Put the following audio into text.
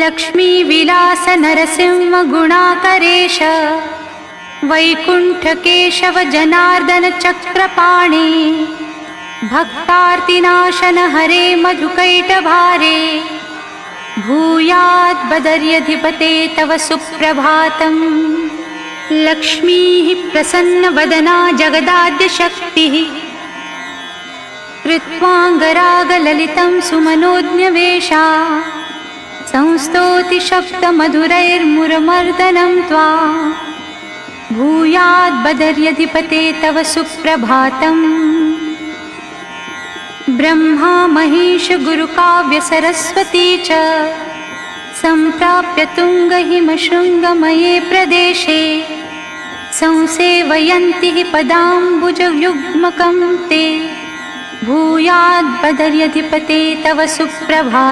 लक्ष्मी विलास नरसिंह गुणाकरेश वैकुंठ केशव जनार्दन चक्रपाणे भक्तार्तिनाशन हरे मधुकैटभारे भूयात् बदर्यधिपते तव सुप्रभातम्। लक्ष्मीः प्रसन्नवदना जगदाद्यशक्तिः कृत्वाङ्गरागललितं सुमनोज्ञवेषा संस्तौति शब्दमधुरैर्मुरमर्दनं त्वा भूयात् बदर्यधिपते तव सुप्रभातम्। ब्रह्मा महेश गुरुकाव्य सरस्वती च सम्प्राप्य तुङ्गहिमशृङ्गमये प्रदेशे संसेवयन्ति पदाम्बुजयुग्मकं ते भूयात् बदर्यधिपते तव सुप्रभातम्।